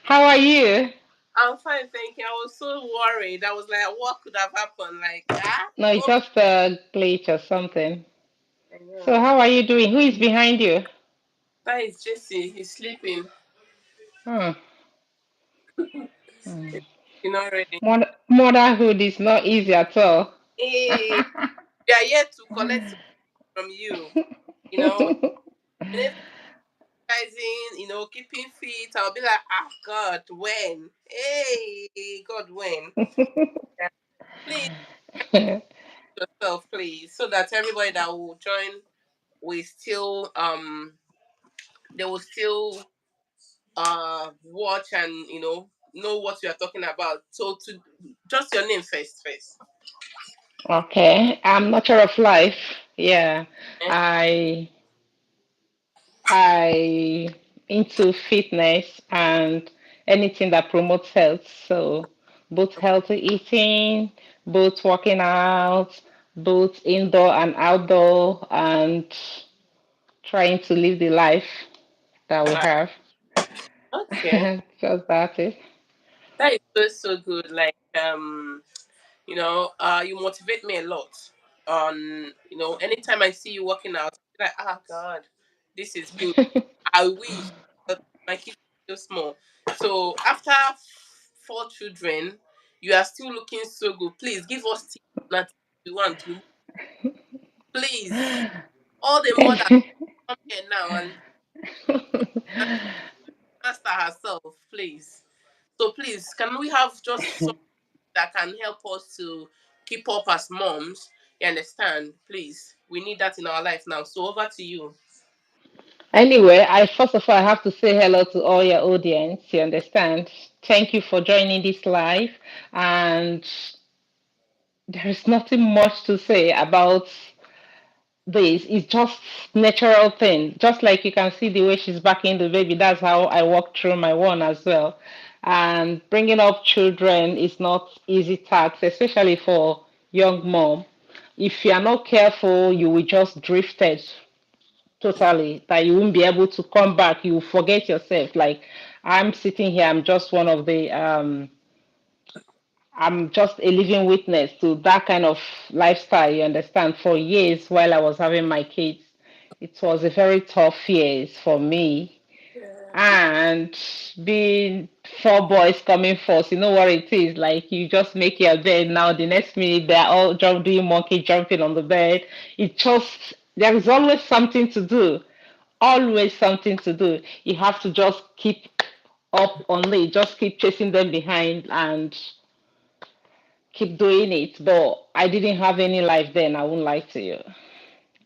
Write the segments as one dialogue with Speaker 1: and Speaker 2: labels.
Speaker 1: How are you?
Speaker 2: I'm fine, thank you. I was so worried. I was like, what could have happened? Like,
Speaker 1: No, it's
Speaker 2: oh,
Speaker 1: just a glitch or something.
Speaker 2: I
Speaker 1: So,
Speaker 2: know.
Speaker 1: how are you doing? Who is behind you?
Speaker 2: That is Jesse. He's sleeping.
Speaker 1: Hmm. Hmm.
Speaker 2: You're not ready.
Speaker 1: Motherhood is not easy at all.
Speaker 2: Hey, we are here to collect from you. You know, whenever exercising, keeping fit, I'll be like, God, when? Hey, God, when? Yeah. Please yourself, please, so that everybody that will join will still they will still watch and know what we are talking about. So to just your name first.
Speaker 1: Okay, I'm not sure of life. Yeah,
Speaker 2: Eh?
Speaker 1: I I into fitness and anything that promotes health. So both healthy eating, both working out, both indoor and outdoor, and trying to live the life that we
Speaker 2: Ah,
Speaker 1: have.
Speaker 2: okay,
Speaker 1: Just that it.
Speaker 2: that is so good. Like you motivate me a lot. Anytime I see you working out, I'm like, God, this is good. I wish that my kids are still small. So after 4 children, you are still looking so good. Please give us tips that you want to. Please, all the mothers come here now and master herself, please. So please, can we have just some that can help us to keep up as moms? You understand? Please, we need that in our life now. So over to you.
Speaker 1: Anyway, I first of all I have to say hello to all your audience. You understand? Thank you for joining this live, and there is nothing much to say about this. It's just natural thing. Just like you can see the way she's backing the baby, that's how I walk through my one as well. And bringing up children is not easy task, especially for young mom. If you are not careful, you will just drift it totally. That you won't be able to come back. You will forget yourself. Like I'm sitting here, I'm just one of the I'm just a living witness to that kind of lifestyle, you understand. For years while I was having my kids, it was a very tough years for me.
Speaker 2: Yeah.
Speaker 1: And being four boys coming first, you know what it is. Like you just make your bed now, the next minute they're all doing monkey jumping on the bed. It just there is always something to do. Always something to do. You have to just keep up on it, just keep chasing them behind and keep doing it. But I didn't have any life then. I won't lie to you.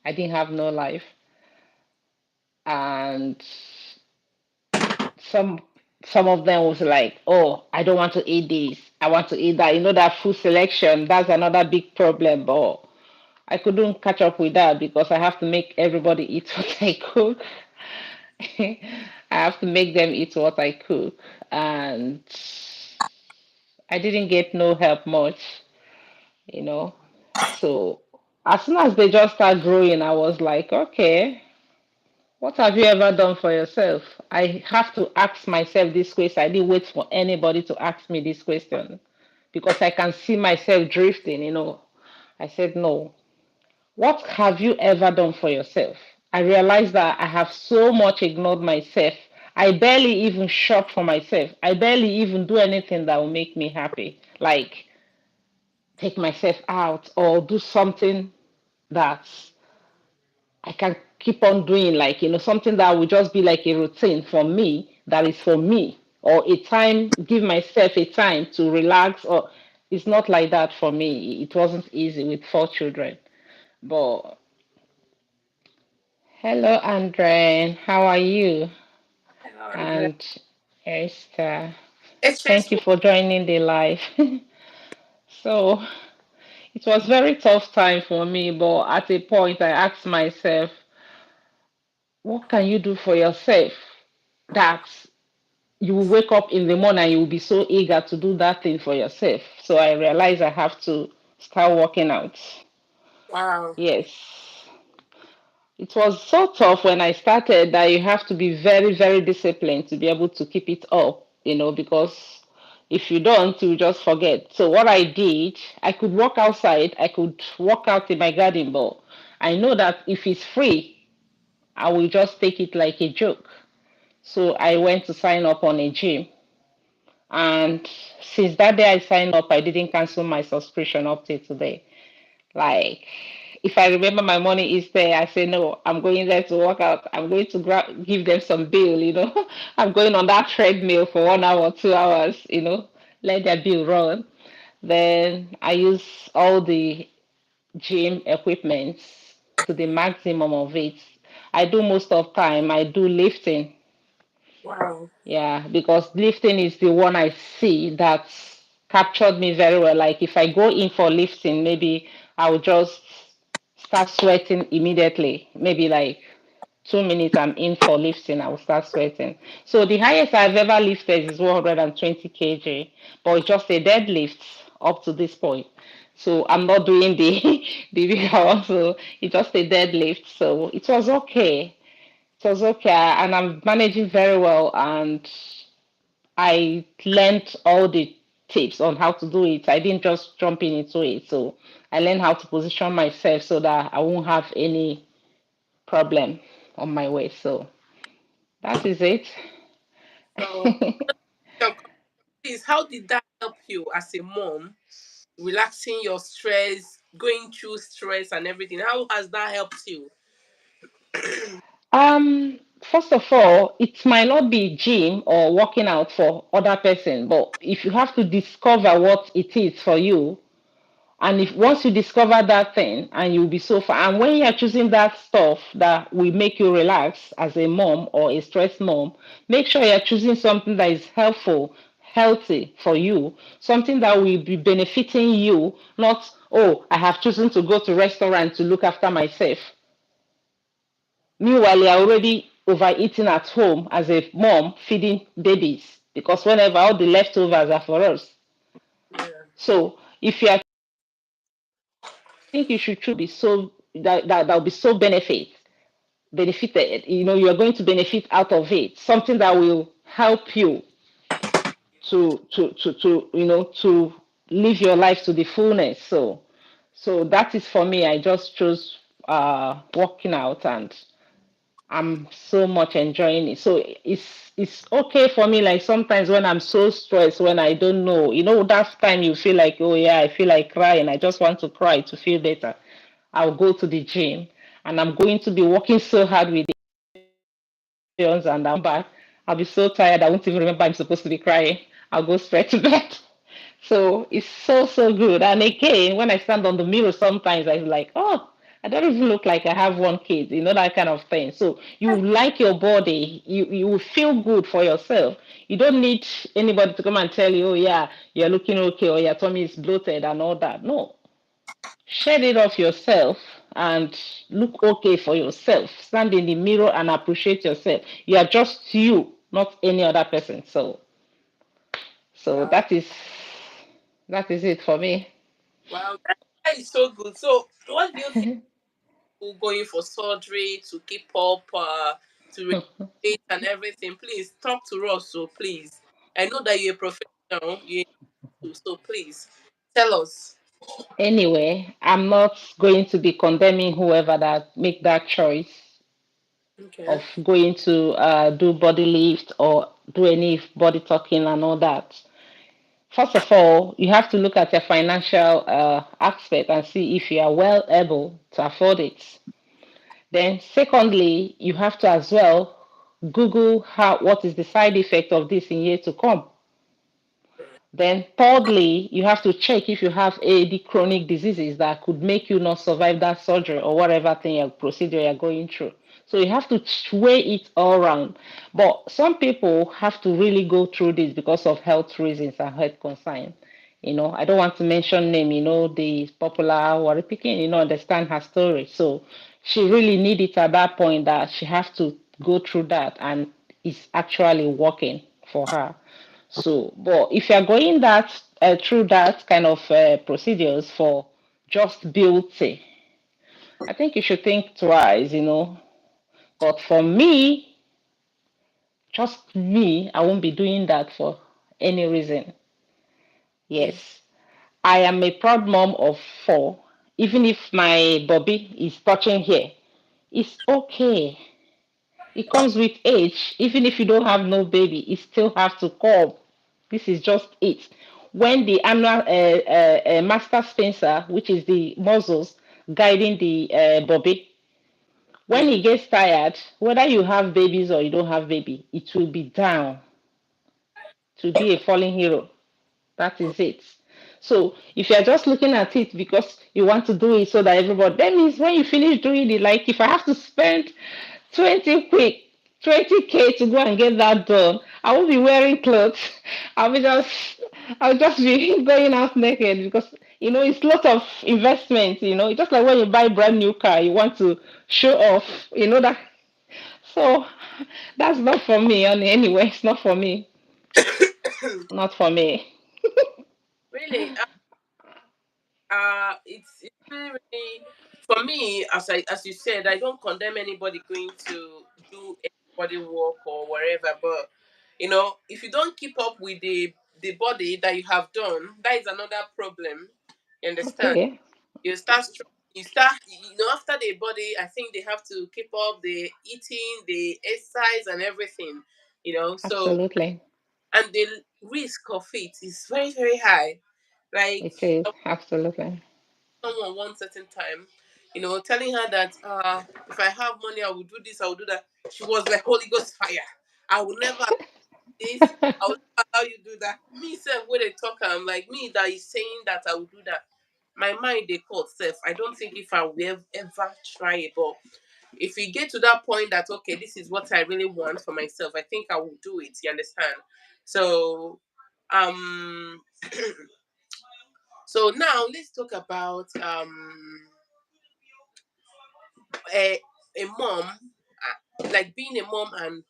Speaker 1: I didn't have no life. And some some of them was like, oh, I don't want to eat this. I want to eat that. You know that food selection, that's another big problem. But I couldn't catch up with that because I have to make everybody eat what I cook. I have to make them eat what I cook. And I didn't get no help much, you know. So as soon as they just start growing, I was like, okay, what have you ever done for yourself? I have to ask myself this question. I didn't wait for anybody to ask me this question because I can see myself drifting. I said, no. What have you ever done for yourself? I realized that I have so much ignored myself. I barely even shop for myself. I barely even do anything that will make me happy. Like take myself out or do something that I can keep on doing, like, something that would just be like a routine for me, that is for me, or a time, give myself a time to relax, or it's not like that for me. It wasn't easy with four children. But hello, Andre, how are you?
Speaker 2: Hello, Andrea.
Speaker 1: And Esther,
Speaker 2: It's
Speaker 1: thank you
Speaker 2: stressful.
Speaker 1: for joining the live. So it was very tough time for me, but at a point I asked myself, what can you do for yourself that you will wake up in the morning and you will be so eager to do that thing for yourself? So I realized I have to start working out.
Speaker 2: Wow.
Speaker 1: Yes. It was so tough when I started that you have to be very, very disciplined to be able to keep it up. because if you don't, you just forget. So what I did, I could walk outside, I could walk out in my garden, but I know that if it's free, I will just take it like a joke. So I went to sign up on a gym. And since that day I signed up, I didn't cancel my subscription up till today. Like, if I remember my money is there, I say, no, I'm going there to work out. I'm going to give them some bill. I'm going on that treadmill for 1 hour, 2 hours, let their bill run. Then I use all the gym equipment to the maximum of it. I do most of time, I do lifting.
Speaker 2: Wow.
Speaker 1: Yeah, because lifting is the one I see that's captured me very well. Like if I go in for lifting, maybe I'll just start sweating immediately. Maybe like 2 minutes I'm in for lifting, I will start sweating. So the highest I've ever lifted is 120 kg, but it's just a deadlift up to this point. So I'm not doing the the bigger one, so it's just a deadlift. So it was okay. It was okay, and I'm managing very well. And I learned all the tips on how to do it. I didn't just jump in into it. So I learned how to position myself so that I won't have any problem on my way. So that is it.
Speaker 2: So, so please, how did that help you as a mom, relaxing your stress, going through stress and everything? How has that helped you?
Speaker 1: First of all, it might not be gym or working out for other person, but if you have to discover what it is for you, and if once you discover that thing and you'll be so far, and when you're choosing that stuff that will make you relax as a mom or a stressed mom, make sure you're choosing something that is helpful, healthy for you, something that will be benefiting you, not, oh, I have chosen to go to restaurant to look after myself. Meanwhile, you're already overeating at home as a mom feeding babies because whenever all the leftovers are for us.
Speaker 2: Yeah.
Speaker 1: So if you are think you should be so that will be so benefited, you're going to benefit out of it, something that will help you to live your life to the fullness. So that is for me. I just chose working out, and I'm so much enjoying it. So it's okay for me. Like sometimes when I'm so stressed, when I don't know, that time you feel like, oh yeah, I feel like crying. I just want to cry to feel better. I'll go to the gym, and I'm going to be working so hard with the and I'll back. I'll be so tired I won't even remember I'm supposed to be crying. I'll go straight to bed. So it's so good. And again, when I stand on the mirror, sometimes I'm like, oh, I don't even look like I have one kid, that kind of thing. So you like your body, you will feel good for yourself. You don't need anybody to come and tell you, oh yeah, you're looking okay, or your tummy is bloated and all that. No, shed it off yourself and look okay for yourself. Stand in the mirror and appreciate yourself. You are just you, not any other person. So
Speaker 2: Wow.
Speaker 1: that is it for me.
Speaker 2: Wow. That is so good. So, what do you think people going for surgery to keep up, to relate and everything? Please talk to us. So, please. I know that you're a professional. So please tell us.
Speaker 1: Anyway, I'm not going to be condemning whoever that make that choice
Speaker 2: Okay.
Speaker 1: of going to do body lift or do any body talking and all that. First of all, you have to look at your financial aspect and see if you are well able to afford it. Then, secondly, you have to as well Google what is the side effect of this in year to come. Then, thirdly, you have to check if you have any chronic diseases that could make you not survive that surgery or whatever thing or procedure you're going through. So you have to weigh it all around. But some people have to really go through this because of health reasons and health concerns. I don't want to mention name, the popular Wari Pikin, understand her story. So she really need it at that point that she have to go through that, and it's actually working for her. So, but if you're going through that kind of procedures for just beauty, I think you should think twice. But for me, just me, I won't be doing that for any reason.
Speaker 2: Mm.
Speaker 1: Yes. I am a proud mom of four. Even if my bobby is touching here, it's okay. It comes with age. Even if you don't have no baby, it still have to come. This is just it. When the annual master sphincter, which is the muscles guiding the bobby, when
Speaker 2: Mm.
Speaker 1: it gets tired, whether you have babies or you don't have baby, it will be down to be a fallen hero. That is it. So if you're just looking at it because you want to do it so that everybody, that means when you finish doing it, like if I have to spend 20 quick, 20K to go and get that done, I won't be wearing clothes. I'll be just, I'll just be going out naked because, it's a lot of investment, It's just like when you buy a brand new car, you want to show off, that. So that's not for me, anyway. It's not for me. Not for me.
Speaker 2: Really, it's really, really for me. As you said, I don't condemn anybody going to do anybody work or whatever. But if you don't keep up with the body that you have done, that is another problem. You understand?
Speaker 1: Okay.
Speaker 2: You start you start after the body. I think they have to keep up the eating, the exercise, and everything. So
Speaker 1: Absolutely.
Speaker 2: and the risk of it is very, very high. Like
Speaker 1: It is. Absolutely.
Speaker 2: someone one certain time, telling her that if I have money, I will do this, I will do that. She was like, Holy Ghost fire. I will never allow this. I will never allow you do that. Me, self, when they talk, I'm like, me that is saying that I will do that. My mind, they call self. I don't think if I will ever try it, but if we get to that point that, okay, this is what I really want for myself, I think I will do it. You understand? So, um, so now let's talk about a, a mom, like being a mom and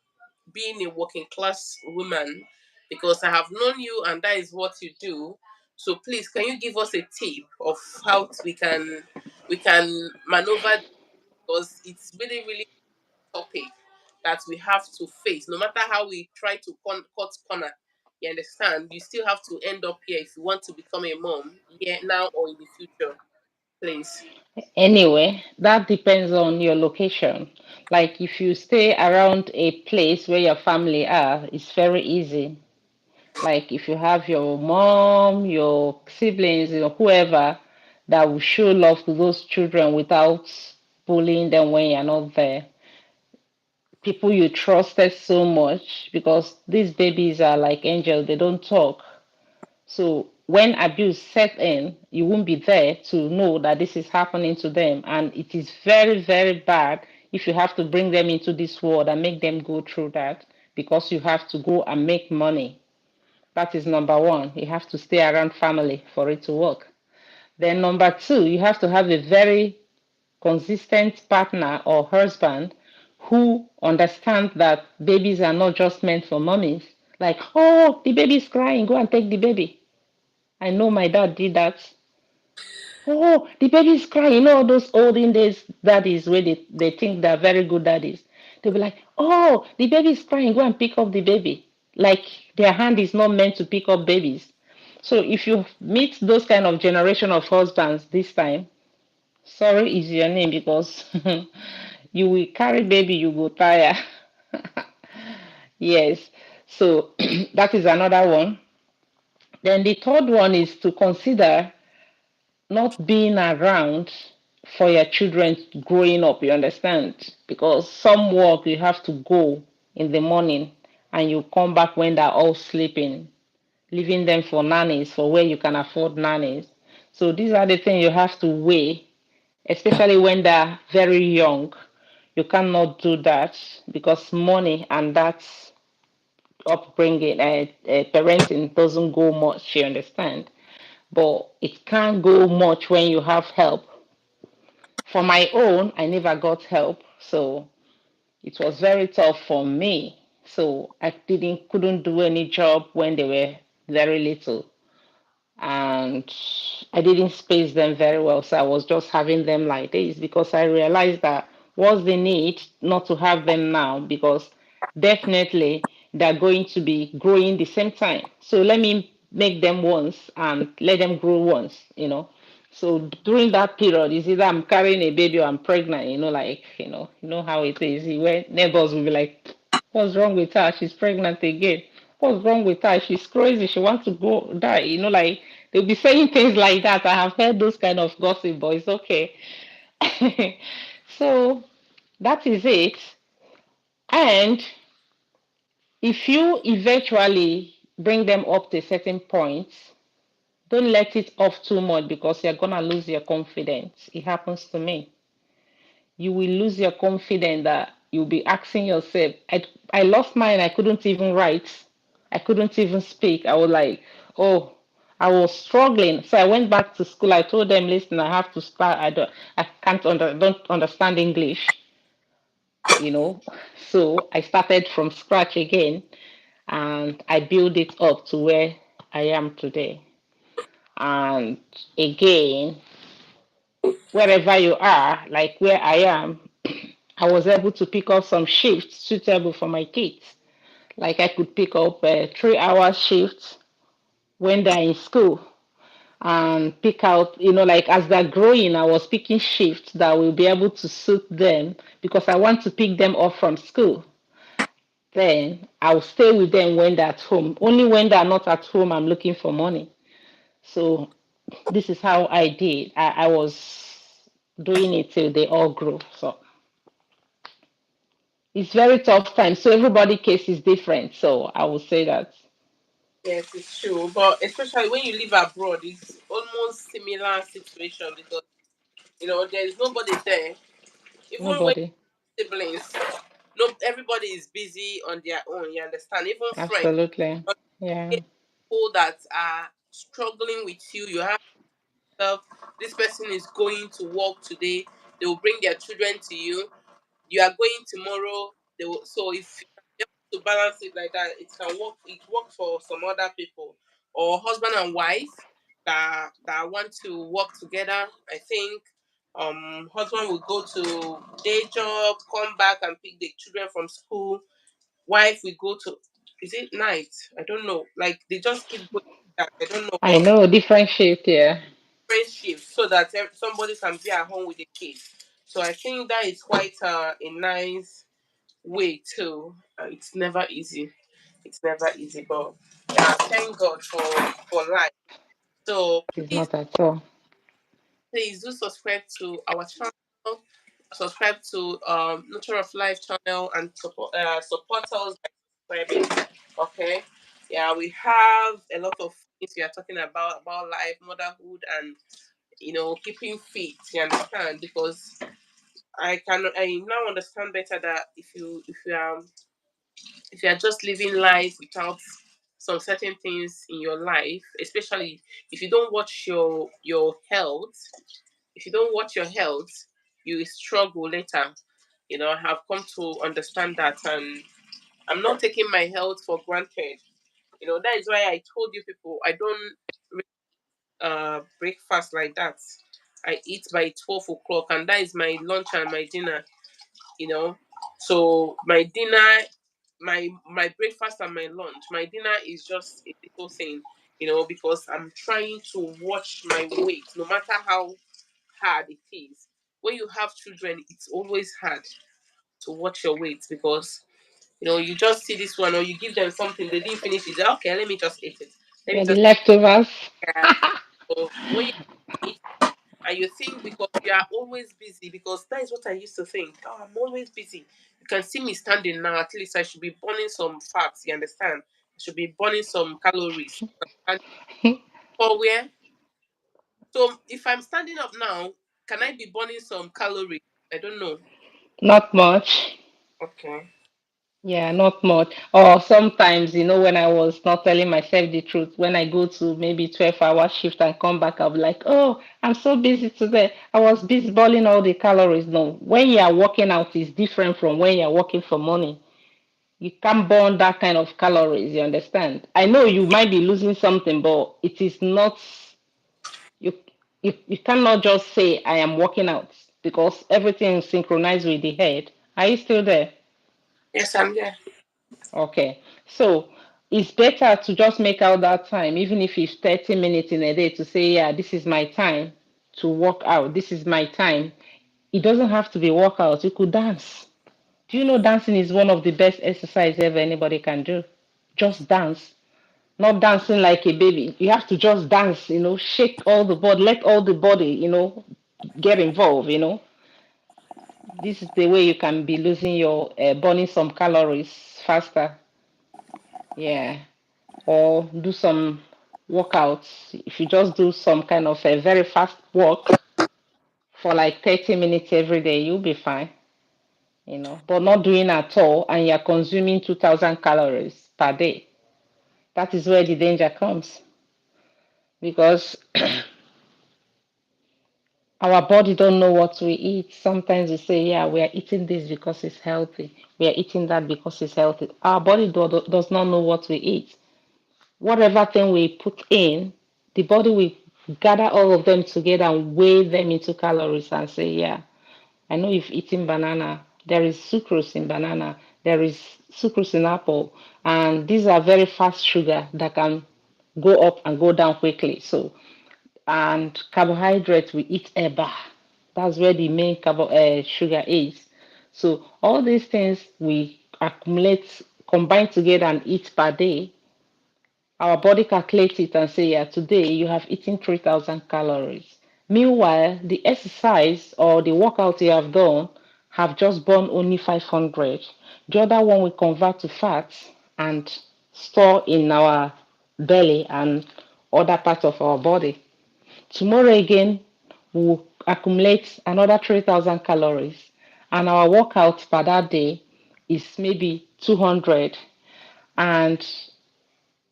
Speaker 2: being a working class woman, because I have known you and that is what you do. So please, can you give us a tip of how we can maneuver, because it's really, really topic that we have to face. No matter how we try to cut corner, you understand, you still have to end up here if you want to become a mom, here now or in the future. Please.
Speaker 1: Anyway, that depends on your location. Like if you stay around a place where your family are, it's very easy. Like if you have your mom, your siblings, whoever that will show love to those children without bullying them when you're not there. People you trusted so much because these babies are like angels, they don't talk. So when abuse set in, you won't be there to know that this is happening to them. And it is very, very bad if you have to bring them into this world and make them go through that because you have to go and make money. That is number one. You have to stay around family for it to work. Then number two, you have to have a very consistent partner or husband who understands that babies are not just meant for mummies. Like, oh, the baby is crying, go and take the baby. I know my dad did that. Oh, the baby is crying. All those olden days daddies where they think they're very good daddies. They'll be like, oh, the baby is crying. Go and pick up the baby. Like their hand is not meant to pick up babies. So if you meet those kind of generation of husbands this time, sorry is your name because you will carry baby, you go tire. Yes. So that is another one. Then the third one is to consider not being around for your children growing up, you understand? Because some work you have to go in the morning and you come back when they're all sleeping, leaving them for nannies for where you can afford nannies. So these are the things you have to weigh, especially when they're very young. You cannot do that because money and that's upbringing, parenting doesn't go much, you understand? But it can't go much when you have help. For my own, I never got help, so it was very tough for me. So I couldn't do any job when they were very little, and I didn't space them very well. So I was just having them like this because I realized that what's the need not to have them now because definitely. they're going to be growing the same time. So let me make them once and let them grow once, So during that period, is either I'm carrying a baby or I'm pregnant, like, you know how it is. Where neighbors will be like, what's wrong with her? She's pregnant again. What's wrong with her? She's crazy. She wants to go die. Like they'll be saying things like that. I have heard those kind of gossip, but it's okay. So that is it. And if you eventually bring them up to a certain point, don't let it off too much because you're gonna lose your confidence. It happens to me. You will lose your confidence that you'll be asking yourself. I lost mine. I couldn't even write. I couldn't even speak. I was like, oh, I was struggling. So I went back to school. I told them, listen, I have to start. Don't understand English, you know. So I started from scratch again, and I built it up to where I am today. And again, wherever you are, like where I am, I was able to pick up some shifts suitable for my kids. Like I could pick up a 3 hour shift when they're in school and pick out, like as they're growing, I was picking shifts that will be able to suit them because I want to pick them up from school. Then I'll stay with them when they're at home. Only when they're not at home, I'm looking for money. So this is how I did. I was doing it till they all grew. So it's very tough time. So everybody case is different. So I would say that
Speaker 2: Yes, it's true. But especially when you live abroad, it's almost similar situation because there is nobody there. Even when
Speaker 1: nobody.
Speaker 2: siblings, no, everybody is busy on their own. You understand? Even friends,
Speaker 1: Absolutely. Yeah.
Speaker 2: people that are struggling with you, you have stuff. This person is going to work today. They will bring their children to you. You are going tomorrow. They will, so if you have to balance it like that, it can work. It works for some other people or husband and wife that want to work together. I think husband will go to day job, come back and pick the children from school. Wife will go to, is it night? I don't know. Like they just keep going like that. I don't know,
Speaker 1: I
Speaker 2: but
Speaker 1: know different shift here.
Speaker 2: friendship so that somebody can be at home with the kids. So I think that is quite a nice way too. It's never easy. It's never easy, but yeah, thank God for life. So
Speaker 1: It's
Speaker 2: please,
Speaker 1: not at all.
Speaker 2: please do subscribe to our channel. Subscribe to Nature of Life channel and support us by subscribing. Okay. Yeah, we have a lot of things we are talking about life, motherhood, and keeping fit. You understand? Because I now understand better that if you are just living life without some certain things in your life, especially if you don't watch your health, if you don't watch your health, you will struggle later. I have come to understand that, and I'm not taking my health for granted. That is why I told you people I don't breakfast like that. I eat by 12 o'clock, and that is my lunch and my dinner. you know. So my dinner, my breakfast and my lunch. My dinner is just a little thing, because I'm trying to watch my weight, no matter how hard it is. When you have children, it's always hard to watch your weight because you just see this one or you give them something they didn't finish it. Okay, let me just eat it. Let me
Speaker 1: Yeah, the
Speaker 2: just
Speaker 1: leftovers.
Speaker 2: so when you eat and you think because you are always busy, because that is what I used to think. Oh, I'm always busy. You can see me standing now. At least I should be burning some fats. You understand? I should be burning some calories. And for where? So if I'm standing up now, can I be burning some calories? I don't know.
Speaker 1: Not much.
Speaker 2: Okay.
Speaker 1: Yeah, not much. Or sometimes, when I was not telling myself the truth, when I go to maybe 12-hour shift and come back, I'll be like, oh, I'm so busy today. I was busy burning all the calories. No, when you are working out, it's different from when you're working for money. You can't burn that kind of calories, you understand? I know you might be losing something, but it is not, you, you cannot just say, I am working out because everything is synchronized with the head. Are you still there?
Speaker 2: Yes, I'm there.
Speaker 1: Okay. So it's better to just make out that time, even if it's 30 minutes in a day, to say, yeah, this is my time to work out. This is my time. It doesn't have to be workout. You could dance. Do you know dancing is one of the best exercise ever anybody can do? Just dance. Not dancing like a baby. You have to just dance, shake all the body, let all the body, get involved. This is the way you can be losing your, burning some calories faster. Yeah. Or do some workouts. If you just do some kind of a very fast walk for like 30 minutes every day, you'll be fine. But not doing at all and you're consuming 2000 calories per day. That is where the danger comes because our body don't know what we eat. Sometimes we say, yeah, we are eating this because it's healthy. We are eating that because it's healthy. Our body does not know what we eat. Whatever thing we put in, the body will gather all of them together and weigh them into calories and say, yeah, I know you've eaten banana. There is sucrose in banana. There is sucrose in apple. And these are very fast sugar that can go up and go down quickly. So, and carbohydrates, we eat eba. That's where the main sugar is. So all these things we accumulate, combine together and eat per day. Our body calculates it and say, yeah, today you have eaten 3000 calories. Meanwhile, the exercise or the workout you have done have just burned only 500. The other one we convert to fat and store in our belly and other parts of our body. Tomorrow again, we'll accumulate another 3000 calories, and our workout for that day is maybe 200, and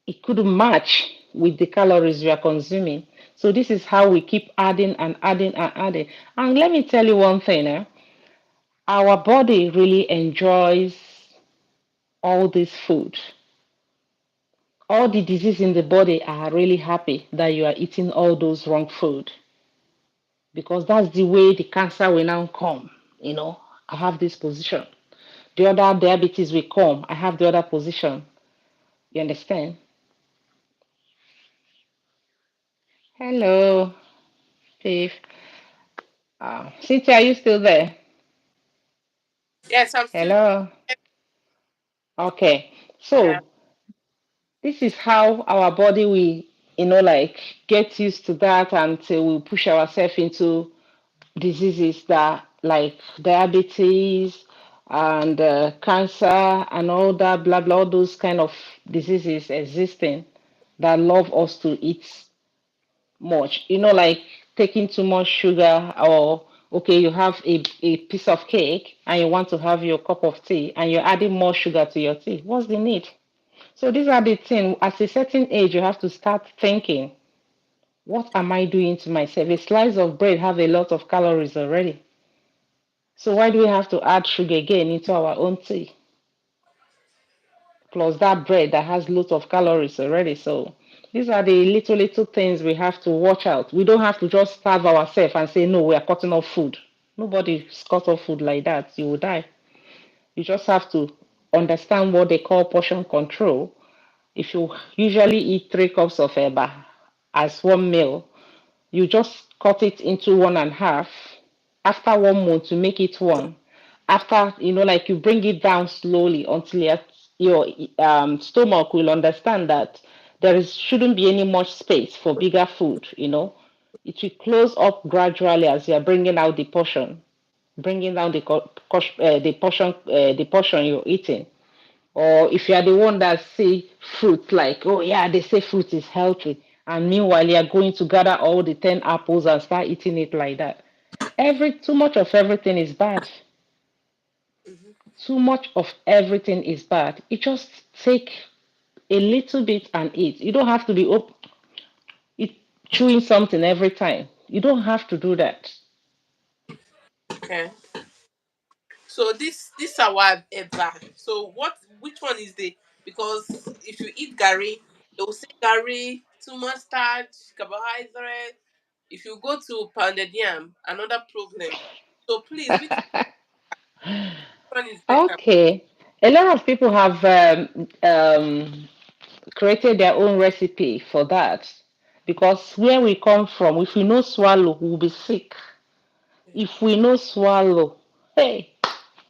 Speaker 1: it couldn't match with the calories we are consuming. So this is how we keep adding and adding and adding. And let me tell you one thing, our body really enjoys all this food. All the diseases in the body are really happy that you are eating all those wrong food because that's the way the cancer will now come. I have this position. The other diabetes will come. I have the other position. You understand? Hello, Steve. Cynthia, are you still there?
Speaker 2: Yes, I'm still.
Speaker 1: Hello. Okay.
Speaker 2: Yeah.
Speaker 1: So this is how our body will, like get used to that until we push ourselves into diseases that like diabetes and cancer and all that blah blah, all those kind of diseases existing that love us to eat much. Like taking too much sugar, or okay, you have a piece of cake and you want to have your cup of tea and you're adding more sugar to your tea. What's the need? So these are the things. At a certain age, you have to start thinking, what am I doing to myself? A slice of bread have a lot of calories already. So why do we have to add sugar again into our own tea? Plus that bread that has lots of calories already. So these are the little things we have to watch out. We don't have to just starve ourselves and say, no, we are cutting off food. Nobody's cut off food like that. You will die. You just have to understand what they call portion control. If you usually eat 3 cups of eba as one meal, you just cut it into one and a half after 1 month to make it one. After, like you bring it down slowly until your stomach will understand that shouldn't be any much space for bigger food. It will close up gradually as you're bringing out the portion, bringing down the portion you're eating. Or if you are the one that say fruit, like, oh yeah, they say fruit is healthy, and meanwhile you are going to gather all the 10 apples and start eating it like that. Too much of everything is bad.
Speaker 2: Mhm.
Speaker 1: Too much of everything is bad. You just take a little bit and eat. You don't have to be it, chewing something every time. You don't have to do that.
Speaker 2: Okay. So this our eba. So which one is the, because if you eat gari, they will say gari too much starch, carbohydrate. If you go to pounded yam, another problem. So please, which one is better?
Speaker 1: Okay. A lot of people have created their own recipe for that because where we come from, if we no swallow, we'll be sick. If we no swallow, hey,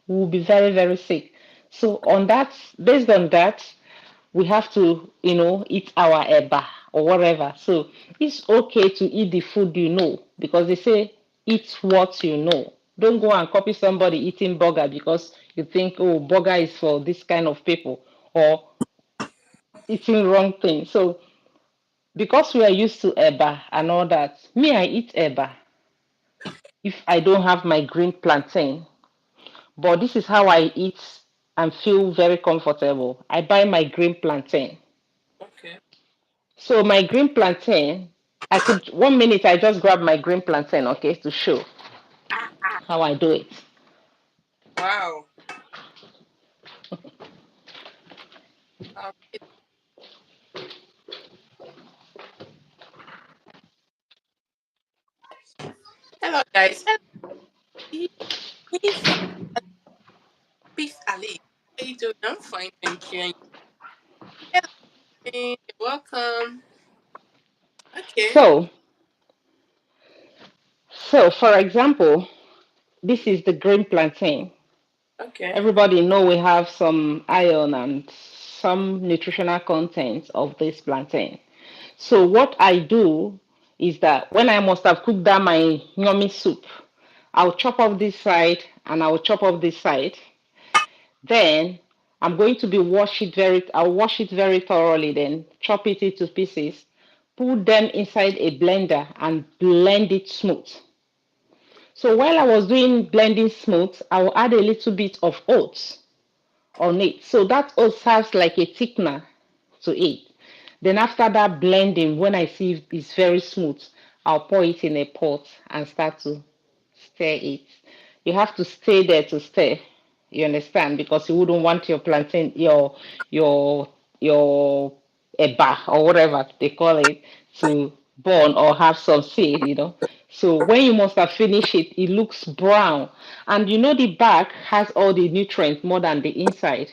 Speaker 1: we'll be very, very sick. So on that, based on that, we have to, eat our eba or whatever. So it's okay to eat the food you know because they say eat what you know. Don't go and copy somebody eating burger because you think, oh, burger is for this kind of people or eating wrong thing. So because we are used to eba and all that, me, I eat eba if I don't have my green plantain. But this is how I eat and feel very comfortable. I buy my green plantain.
Speaker 2: Okay.
Speaker 1: So my green plantain, I could 1 minute I just grab my green plantain, okay, to show how I do it.
Speaker 2: Wow. Um, hello, guys. Hello, Miss Peace Ali. How you doing? I'm fine, thank you. Hello, you're welcome. Okay.
Speaker 1: So, so for example, this is the green plantain.
Speaker 2: Okay.
Speaker 1: Everybody know we have some iron and some nutritional content of this plantain. So what I do is that when I must have cooked down my yummy soup, I'll chop off this side and I'll chop off this side. Then I'm going to be I'll wash it very thoroughly, then chop it into pieces, put them inside a blender and blend it smooth. So while I was doing blending smooth, I will add a little bit of oats on it. So that oats serves like a thickener to it. Then after that blending, when I see it's very smooth, I'll pour it in a pot and start to stir it. You have to stay there to stir. You understand? Because you wouldn't want your plantain, your your eba or whatever they call it to burn or have some seed. So when you must have finished it, it looks brown. And the back has all the nutrients more than the inside.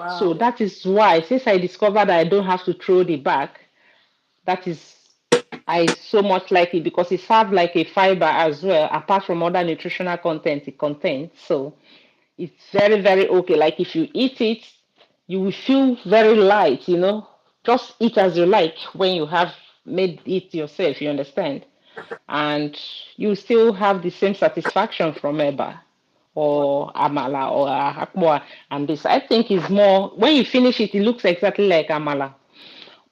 Speaker 1: So
Speaker 2: Wow.
Speaker 1: that is why, since I discovered that I don't have to throw the back, that is, I so much like it because it serves like a fiber as well, apart from other nutritional content it contains. So it's very, very okay. Like if you eat it, you will feel very light. Just eat as you like when you have made it yourself, you understand? And you still have the same satisfaction from Eba
Speaker 2: Wow.
Speaker 1: or Amala or Akmoa. And this, I think, is more, when you finish it, it looks exactly like Amala.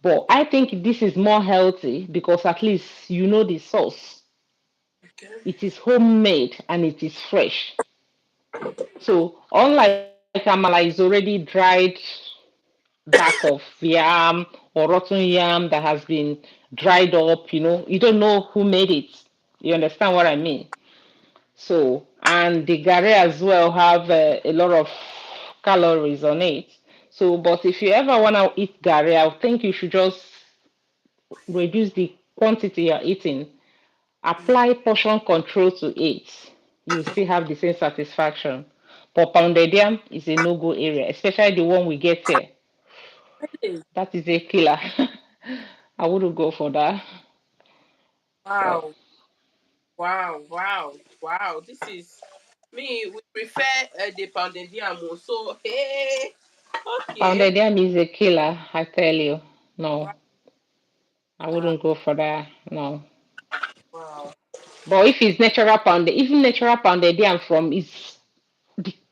Speaker 1: But I think this is more healthy because at least you know the sauce.
Speaker 2: Okay.
Speaker 1: It is homemade and it is fresh. So unlike Amala is already dried back of yam or rotten yam that has been dried up, you don't know who made it. You understand what I mean? So, and the gari as well have a lot of calories on it. So, but if you ever want to eat gari, I think you should just reduce the quantity you're eating. Apply portion control to it. You still have the same satisfaction. But pounded yam is a no-go area, especially the one we get here.
Speaker 2: Really?
Speaker 1: That is a killer. I wouldn't go for that. So,
Speaker 2: Wow. Wow. Wow. Wow. This is me. We prefer the pounded yam. So hey. Okay.
Speaker 1: pounded yam is a killer, I tell you.
Speaker 2: Wow.
Speaker 1: No, I
Speaker 2: Wow.
Speaker 1: wouldn't go for that. No.
Speaker 2: Wow.
Speaker 1: But if it's natural pounded, even natural pounded yam from is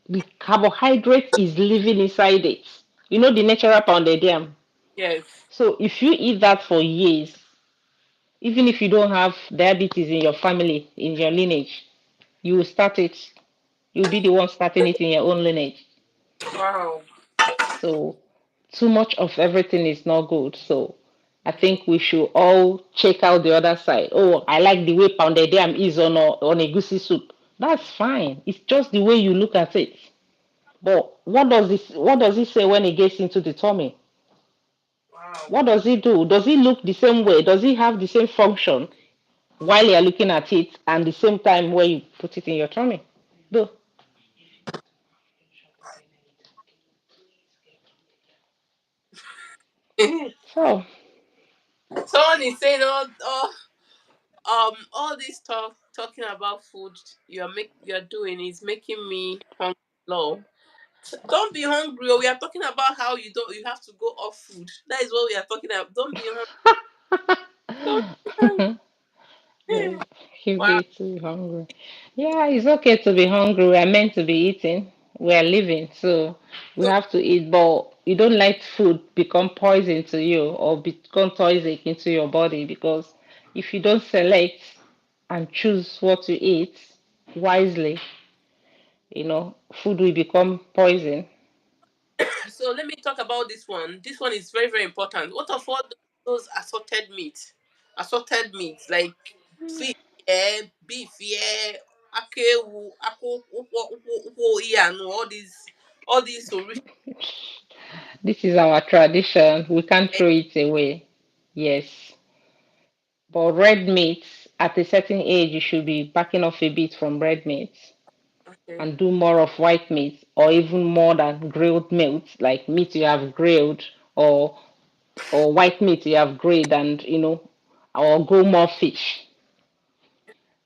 Speaker 1: the carbohydrate is living inside it. You know the natural pounded yam.
Speaker 2: Yes.
Speaker 1: So if you eat that for years, even if you don't have diabetes in your family, in your lineage, you will start it. You'll be the one starting it in your own lineage.
Speaker 2: Wow.
Speaker 1: So too much of everything is not good. So I think we should all check out the other side. Oh, I like the way pounded yam is on a goosey soup. That's fine. It's just the way you look at it. But what does it say when it gets into the tummy?
Speaker 2: Wow.
Speaker 1: What does it do? Does it look the same way? Does it have the same function while you're looking at it and the same time where you put it in your tummy? No. So,
Speaker 2: Someone is saying, all this talking about food you're doing is making me hungry. Lol. Don't be hungry. Oh, we are talking about how you have to go off food. That is what we are talking about. Don't be hungry. Don't be
Speaker 1: yeah,
Speaker 2: hungry.
Speaker 1: you
Speaker 2: Wow.
Speaker 1: get too hungry. Yeah, it's okay to be hungry. We are meant to be eating. We are living, so we
Speaker 2: So
Speaker 1: have to eat. But you don't let food become poison to you or become toxic into your body, because if you don't select and choose what to eat wisely, food will become poison.
Speaker 2: so let me talk about this one. This one is very very important. What of all those assorted meat? Assorted meat like fish, beef, akewu, iyanu, all these original.
Speaker 1: This is our tradition. We can't throw it away. Yes. But red meat, at a certain age, you should be backing off a bit from red meat
Speaker 2: Okay.
Speaker 1: and do more of white meat, or even more than grilled meat, like meat you have grilled, or white meat you have grilled, and or go more fish.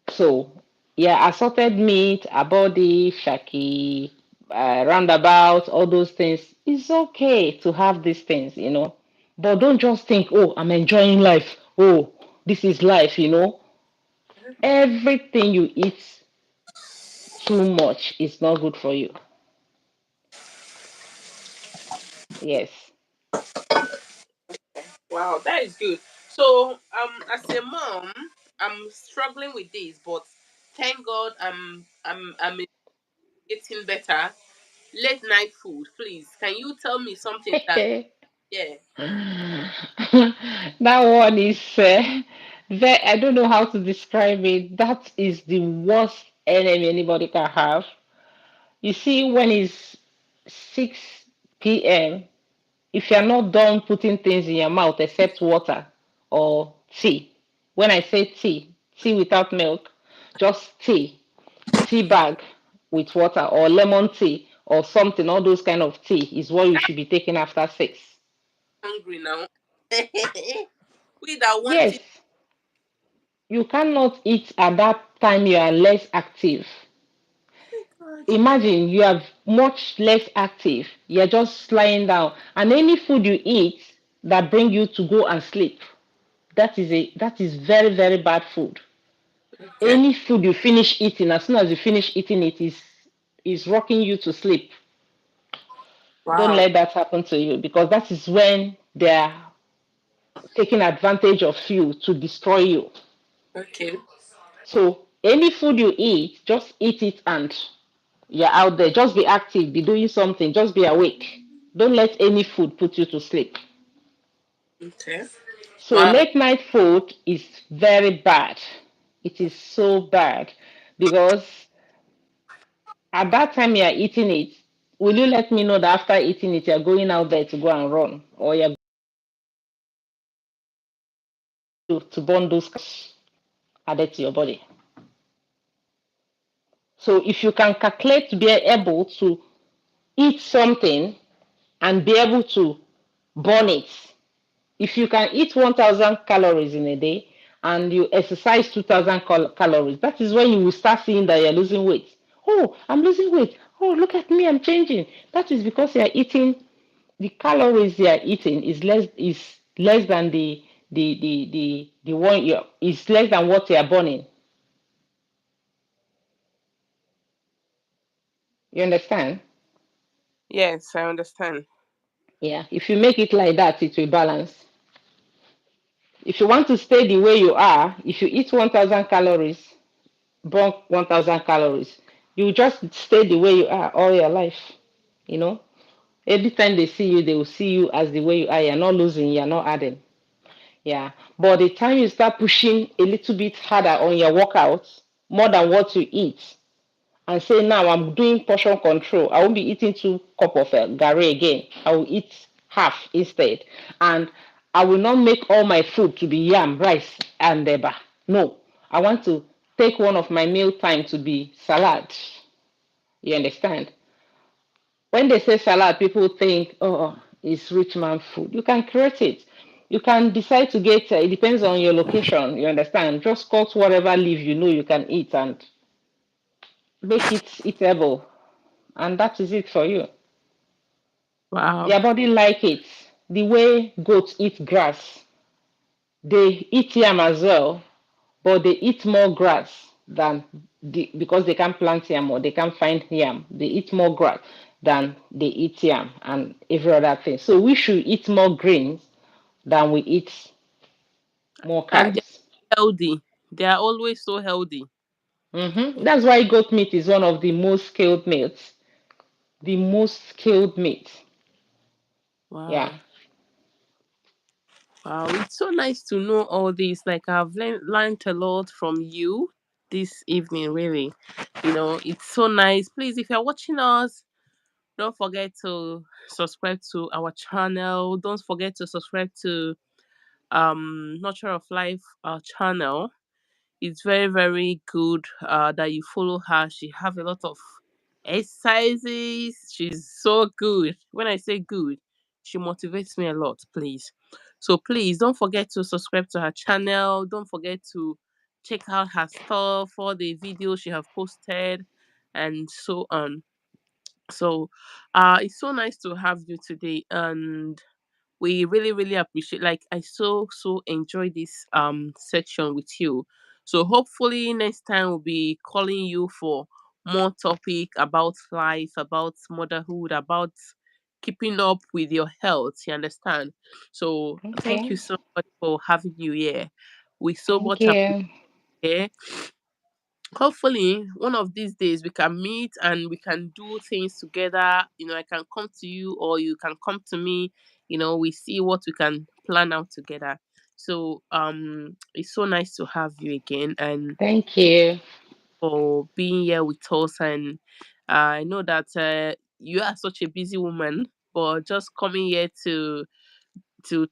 Speaker 1: So yeah, assorted meat, abodi, shaki, roundabout, all those things. It's okay to have these things. But don't just think, oh, I'm enjoying life. Oh, this is life. Everything you eat too much is not good for you. Yes.
Speaker 2: Wow, that is good. So, as a mom, I'm struggling with this, but thank God I'm getting better. Late night food, please. Can you tell me something that yeah,
Speaker 1: That one is I don't know how to describe it. That is the worst enemy anybody can have. You see, when it's 6 p.m., if you're not done putting things in your mouth except water or tea. When I say tea, tea without milk, just tea bag with water, or lemon tea or something, all those kind of tea is what you should be taking after 6.
Speaker 2: hungry now. We that want
Speaker 1: Yes,
Speaker 2: it.
Speaker 1: you cannot eat at that time you are less active.
Speaker 2: God.
Speaker 1: Imagine you are much less active. You're just lying down. And any food you eat that bring you to go and sleep, that is very, very bad food.
Speaker 2: Okay.
Speaker 1: Any food you finish eating, as soon as you finish eating it, is rocking you to sleep. Don't
Speaker 2: Wow.
Speaker 1: let that happen to you, because that is when they are taking advantage of you to destroy you.
Speaker 2: Okay.
Speaker 1: So any food you eat, just eat it, and you're out there. Just be active, be doing something, just be awake. Don't let any food put you to sleep.
Speaker 2: Okay.
Speaker 1: So
Speaker 2: Wow.
Speaker 1: late night food is very bad. It is so bad, because at that time you're eating it, will you let me know that after eating it, you're going out there to go and run, or you're to burn those calories added to your body? So if you can calculate to be able to eat something and be able to burn it, if you can eat 1,000 calories in a day and you exercise 2,000 calories, that is when you will start seeing that you're losing weight. Oh, I'm losing weight. Oh, look at me, I'm changing. That is because you're eating, the calories you're eating is less than the one you is less than what you're burning. You understand?
Speaker 2: Yes, I understand.
Speaker 1: Yeah. If you make it like that, it will balance. If you want to stay the way you are, if you eat 1,000 calories, burn 1,000 calories, you just stay the way you are all your life. You know, every time they see you, they will see you as the way you are. You're not losing, you're not adding. Yeah. But the time you start pushing a little bit harder on your workouts, more than what you eat, and say, now I'm doing portion control, I won't be eating 2 cup of gari again. I will eat half instead. And I will not make all my food to be yam, rice, and eba. No, I want to take one of my meal time to be salad. You understand? When they say salad, people think, oh, is rich man food. You can create it. You can decide to get, it depends on your location, you understand? Just cut whatever leaf you know you can eat and make it eatable. And that is it for you.
Speaker 2: Wow.
Speaker 1: Your body like it. The way goats eat grass, they eat yam as well, but they eat more grass than because they can't plant yam or they can't find yam. They eat more grass than they eat yam and every other thing. So we should eat more greens than we eat more
Speaker 2: And they're
Speaker 1: carbs.
Speaker 2: healthy. They are always so healthy.
Speaker 1: That's why goat meat is one of the most skilled meats. The most skilled meat. Yeah.
Speaker 2: Wow. Wow. It's so nice to know all this. Like I've learned a lot from you this evening, really. It's so nice. Please, if you're watching us, don't forget to subscribe to our channel. Don't forget to subscribe to Nurture of Life channel. It's very, very good that you follow her. She have a lot of exercises. She's so good. When I say good, she motivates me a lot, please. So please don't forget to subscribe to her channel. Don't forget to check out her stuff, all the videos she have posted and so on. So it's so nice to have you today, and we really, really appreciate, like, I so enjoy this section with you. So hopefully next time we'll be calling you for more topic about life, about motherhood, about keeping up with your health, you understand? So thank you
Speaker 1: Okay.
Speaker 2: so much for having you here. We so
Speaker 1: Thank
Speaker 2: much appreciate
Speaker 1: you.
Speaker 2: it. Hopefully one of these days we can meet and we can do things together. I can come to you or you can come to me. We see what we can plan out together. So it's so nice to have you again, and
Speaker 1: Thank you.
Speaker 2: for being here with us. And I know that you are such a busy woman, but just coming here to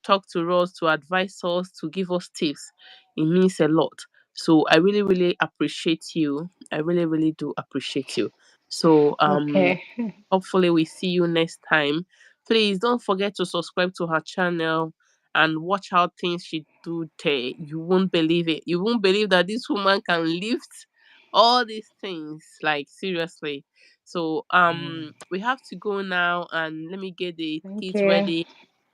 Speaker 2: talk to us, to advise us, to give us tips. It means a lot. So I really, really appreciate you. I really, really do appreciate you. So
Speaker 1: Okay.
Speaker 2: hopefully we see you next time. Please don't forget to subscribe to her channel and watch out things she do there. You won't believe it. You won't believe that this woman can lift all these things. Like seriously. So we have to go now, and let me get the
Speaker 1: Thank
Speaker 2: kids
Speaker 1: you.
Speaker 2: ready.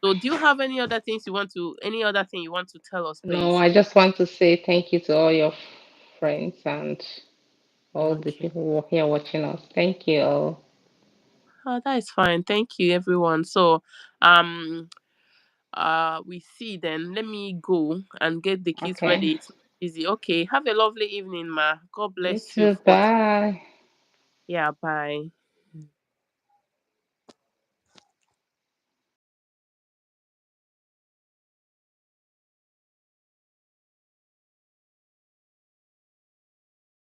Speaker 2: So do you have any other thing you want to tell us,
Speaker 1: No,
Speaker 2: please?
Speaker 1: I just want to say thank you to all your friends and all the
Speaker 2: Okay.
Speaker 1: people who are here watching us. Thank you all.
Speaker 2: Oh, that is fine. Thank you, everyone. So, um, we see then. Let me go and get the kids
Speaker 1: Okay.
Speaker 2: ready. It's easy. Okay. Have a lovely evening, ma. God
Speaker 1: You
Speaker 2: bless you
Speaker 1: too.
Speaker 2: for.
Speaker 1: Bye.
Speaker 2: Yeah. Bye.